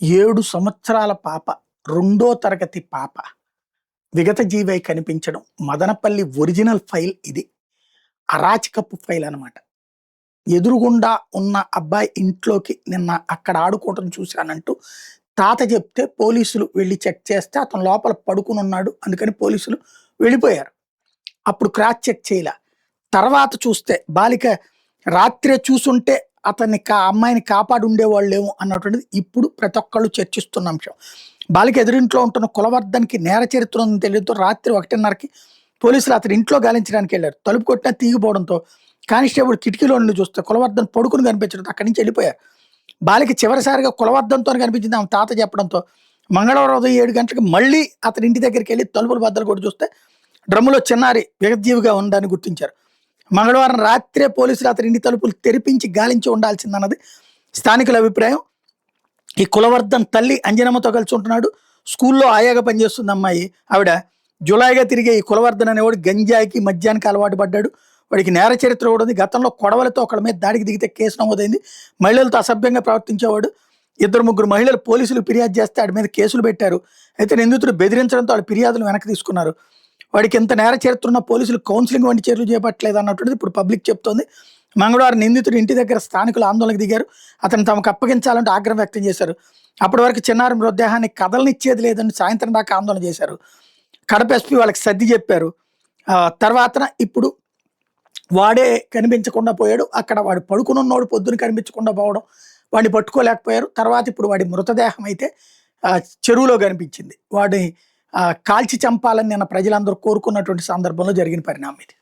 7 సంవత్సరాల పాప, రెండో తరగతి పాప విగత జీవై కనిపించడం. మదనపల్లి ఒరిజినల్ ఫైల్ ఇది. అరాచకపు ఫైల్ అనమాట. ఎదురుగుండా ఉన్న అబ్బాయి ఇంట్లోకి నిన్న అక్కడ ఆడుకోవటం చూశానంటూ తాత చెప్తే పోలీసులు వెళ్ళి చెక్ చేస్తే అతను లోపల పడుకుని ఉన్నాడు. అందుకని పోలీసులు వెళ్ళిపోయారు. అప్పుడు క్రాస్ చెక్ చేయలే. తర్వాత చూస్తే బాలిక రాత్రే చూసుంటే అమ్మాయిని కాపాడి ఉండేవాళ్ళేమో అన్నటువంటిది ఇప్పుడు ప్రతి ఒక్కళ్ళు చర్చిస్తున్న అంశం. బాలిక ఎదురింట్లో ఉంటున్న కులవర్ధన్కి నేర చరిత్ర ఉందని తెలియడంతో రాత్రి 1:30కి పోలీసులు అతని ఇంట్లో గాలించడానికి వెళ్ళారు. తలుపు కొట్టినా తీగిపోవడంతో కానిస్టేబుల్ కిటికీలో నుండి చూస్తే కులవర్ధన్ పడుకుని కనిపించడంతో అక్కడి నుంచి వెళ్ళిపోయారు. బాలిక చివరిసారిగా కులవర్ధన్తో కనిపించింది ఆమె తాత చెప్పడంతో మంగళవారం ఉదయం 7 గంటలకు మళ్ళీ అతని ఇంటి దగ్గరికి వెళ్ళి తలుపులు బద్దలు కొట్టి చూస్తే డ్రమ్ములో చిన్నారి విగతజీవిగా ఉందని గుర్తించారు. మంగళవారం రాత్రే పోలీసులు అతని ఇంటి తలుపులు తెరిపించి గాలించి ఉండాల్సిందన్నది స్థానికుల అభిప్రాయం. ఈ కులవర్ధన్ తల్లి అంజనమ్మతో కలిసి ఉంటున్నాడు. స్కూల్లో ఆయాగా పనిచేస్తుంది అమ్మాయి. ఆవిడ జులాయిగా తిరిగే ఈ కులవర్ధన్ అనేవాడు గంజాయికి మద్యానికి అలవాటు పడ్డాడు. వాడికి నేర చరిత్ర కూడా ఉంది. గతంలో కొడవలతో ఒకళ్ళ మీద దాడికి దిగితే కేసు నమోదైంది. మహిళలతో అసభ్యంగా ప్రవర్తించేవాడు. 2-3 మహిళలు పోలీసులు ఫిర్యాదు చేస్తే వాడి మీద కేసులు పెట్టారు. అయితే నిందితుడు బెదిరించడంతో వాడి ఫిర్యాదులు వెనక్కి తీసుకున్నారు. వాడికి ఎంత నేర చరిత్ర ఉన్న పోలీసులు కౌన్సిలింగ్ వంటి చర్యలు చేపట్టలేదు అన్నటువంటిది ఇప్పుడు పబ్లిక్ చెప్తోంది. మంగళవారం నిందితుడు ఇంటి దగ్గర స్థానికులు ఆందోళనకు దిగారు. అతను తమకు అప్పగించాలంటూ ఆగ్రహం వ్యక్తం చేశారు. అప్పటి వరకు చిన్నారి మృతదేహాన్ని కదలనిచ్చేది లేదని సాయంత్రం దాకా ఆందోళన చేశారు. కడప ఎస్పీ వాళ్ళకి సర్ది చెప్పారు. తర్వాత ఇప్పుడు వాడే కనిపించకుండా పోయాడు. అక్కడ వాడు పడుకుని ఉన్నవాడు పొద్దున కనిపించకుండా పోవడం, వాడిని పట్టుకోలేకపోయారు. తర్వాత ఇప్పుడు వాడి మృతదేహం అయితే చెరువులో కనిపించింది. వాడిని కాల్చి చంపాలని నిన్న ప్రజలందరూ కోరుకున్నటువంటి సందర్భంలో జరిగిన పరిణామం ఇది.